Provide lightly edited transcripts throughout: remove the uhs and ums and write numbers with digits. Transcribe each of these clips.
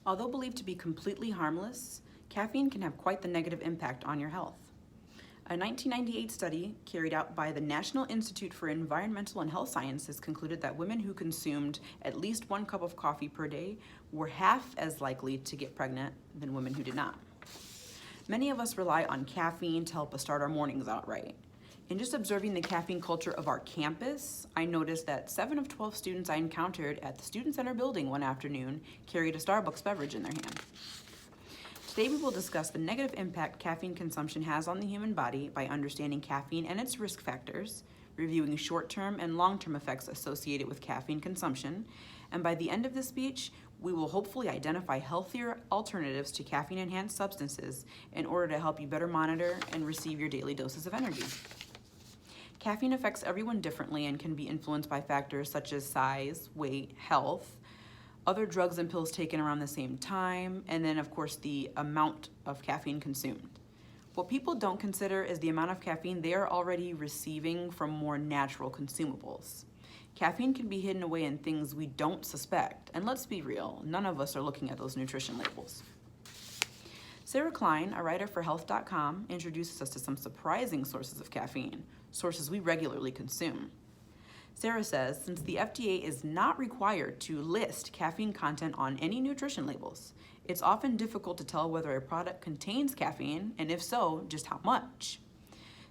Although believed to be completely harmless, caffeine can have quite the negative impact on your health. A 1998 study carried out by the National Institute for Environmental and Health Sciences concluded that women who consumed at least 1 cup of coffee per day were half as likely to get pregnant than women who did not. Many of us rely on caffeine to help us start our mornings out right. In just observing the caffeine culture of our campus, I noticed that 7 of 12 students I encountered at the Student Center building one afternoon carried a Starbucks beverage in their hand. Today we will discuss the negative impact caffeine consumption has on the human body by understanding caffeine and its risk factors, reviewing short-term and long-term effects associated with caffeine consumption, and by the end of this speech, we will hopefully identify healthier alternatives to caffeine-enhanced substances in order to help you better monitor and receive your daily doses of energy. Caffeine affects everyone differently and can be influenced by factors such as size, weight, health, other drugs and pills taken around the same time, and then of course the amount of caffeine consumed. What people don't consider is the amount of caffeine they are already receiving from more natural consumables. Caffeine can be hidden away in things we don't suspect, and let's be real, none of us are looking at those nutrition labels. Sarah Klein, a writer for Health.com, introduces us to some surprising sources of caffeine, sources we regularly consume. Sarah says, since the FDA is not required to list caffeine content on any nutrition labels, it's often difficult to tell whether a product contains caffeine, and if so, just how much.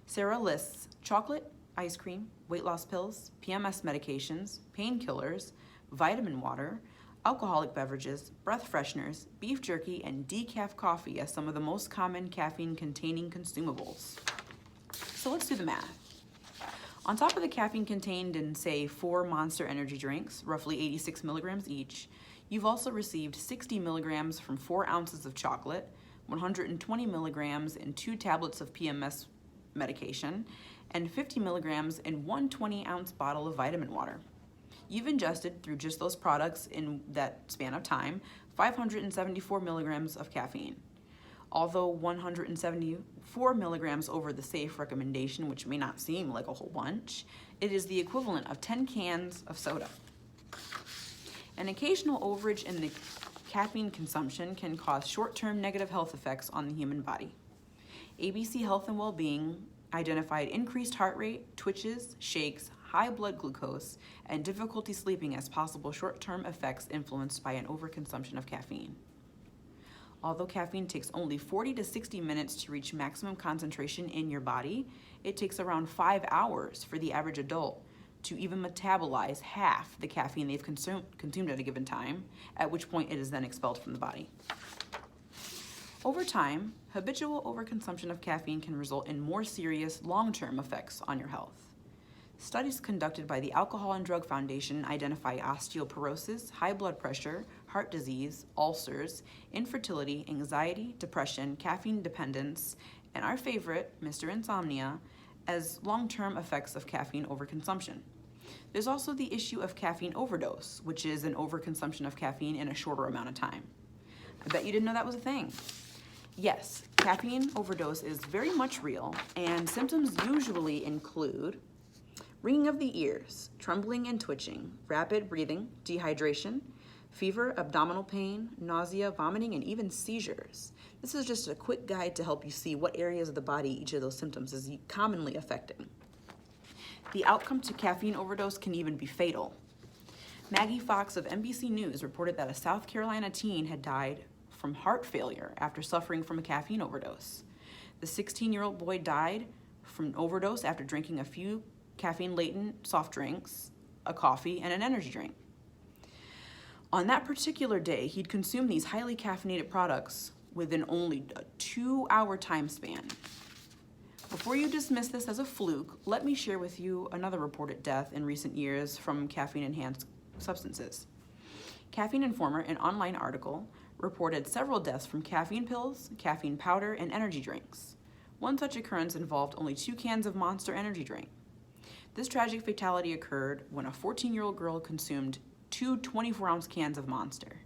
Sarah lists chocolate, ice cream, weight loss pills, PMS medications, painkillers, vitamin water, alcoholic beverages, breath fresheners, beef jerky, and decaf coffee as some of the most common caffeine-containing consumables. So let's do the math. On top of the caffeine contained in, say, 4 Monster energy drinks, roughly 86 milligrams each, you've also received 60 milligrams from 4 ounces of chocolate, 120 milligrams in 2 tablets of PMS medication, and 50 milligrams in 1 20-ounce bottle of vitamin water. You've ingested, through just those products in that span of time, 574 milligrams of caffeine. Although 174 milligrams over the safe recommendation, which may not seem like a whole bunch, it is the equivalent of 10 cans of soda. An occasional overage in the caffeine consumption can cause short-term negative health effects on the human body. ABC Health and Wellbeing identified increased heart rate, twitches, shakes, high blood glucose, and difficulty sleeping as possible short-term effects influenced by an overconsumption of caffeine. Although caffeine takes only 40 to 60 minutes to reach maximum concentration in your body, it takes around 5 hours for the average adult to even metabolize half the caffeine they've consumed at a given time, at which point it is then expelled from the body. Over time, habitual overconsumption of caffeine can result in more serious long-term effects on your health. Studies conducted by the Alcohol and Drug Foundation identify osteoporosis, high blood pressure, heart disease, ulcers, infertility, anxiety, depression, caffeine dependence, and our favorite, Mr. Insomnia, as long-term effects of caffeine overconsumption. There's also the issue of caffeine overdose, which is an overconsumption of caffeine in a shorter amount of time. I bet you didn't know that was a thing. Yes, caffeine overdose is very much real, and symptoms usually include ringing of the ears, trembling and twitching, rapid breathing, dehydration, fever, abdominal pain, nausea, vomiting, and even seizures. This is just a quick guide to help you see what areas of the body each of those symptoms is commonly affecting. The outcome to caffeine overdose can even be fatal. Maggie Fox of NBC News reported that a South Carolina teen had died from heart failure after suffering from a caffeine overdose. The 16-year-old boy died from an overdose after drinking a few caffeine-laden soft drinks, a coffee, and an energy drink. On that particular day, he'd consumed these highly caffeinated products within only a 2-hour time span. Before you dismiss this as a fluke, let me share with you another reported death in recent years from caffeine-enhanced substances. Caffeine Informer, an online article, reported several deaths from caffeine pills, caffeine powder, and energy drinks. One such occurrence involved only 2 cans of Monster energy drink. This tragic fatality occurred when a 14-year-old girl consumed 2 24-ounce cans of Monster.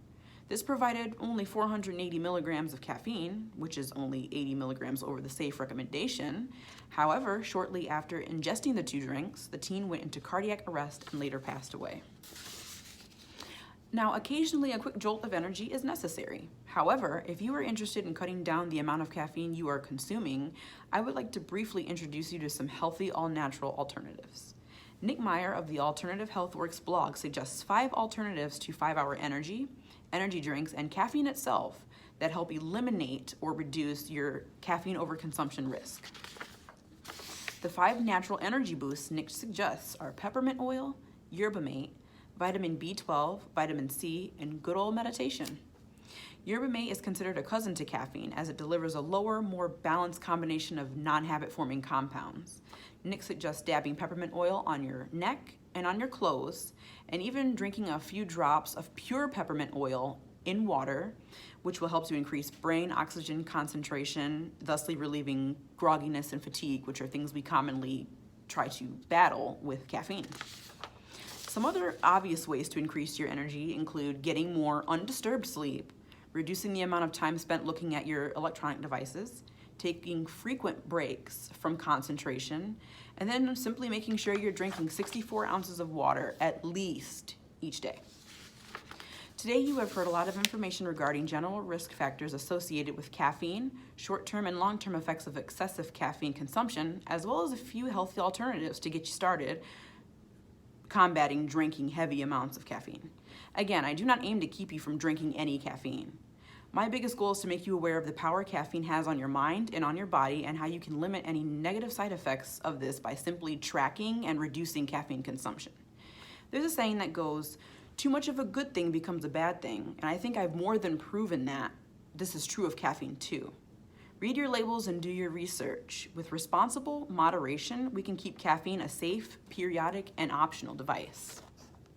This provided only 480 milligrams of caffeine, which is only 80 milligrams over the safe recommendation. However, shortly after ingesting the 2 drinks, the teen went into cardiac arrest and later passed away. Now, occasionally a quick jolt of energy is necessary. However, if you are interested in cutting down the amount of caffeine you are consuming, I would like to briefly introduce you to some healthy, all-natural alternatives. Nick Meyer of the Alternative Healthworks blog suggests 5 alternatives to 5-hour energy, energy drinks, and caffeine itself that help eliminate or reduce your caffeine overconsumption risk. The 5 natural energy boosts Nick suggests are peppermint oil, yerba mate, vitamin B12, vitamin C, and good old meditation. Yerba mate is considered a cousin to caffeine as it delivers a lower, more balanced combination of non-habit forming compounds. Nick suggests dabbing peppermint oil on your neck and on your clothes, and even drinking a few drops of pure peppermint oil in water, which will help to increase brain oxygen concentration, thusly relieving grogginess and fatigue, which are things we commonly try to battle with caffeine. Some other obvious ways to increase your energy include getting more undisturbed sleep, reducing the amount of time spent looking at your electronic devices, taking frequent breaks from concentration, and then simply making sure you're drinking 64 ounces of water at least each day. Today you have heard a lot of information regarding general risk factors associated with caffeine, short-term and long-term effects of excessive caffeine consumption, as well as a few healthy alternatives to get you started combating drinking heavy amounts of caffeine. Again, I do not aim to keep you from drinking any caffeine. My biggest goal is to make you aware of the power caffeine has on your mind and on your body and how you can limit any negative side effects of this by simply tracking and reducing caffeine consumption. There's a saying that goes, too much of a good thing becomes a bad thing, and I think I've more than proven that this is true of caffeine too. Read your labels and do your research. With responsible moderation, we can keep caffeine a safe, periodic, and optional device.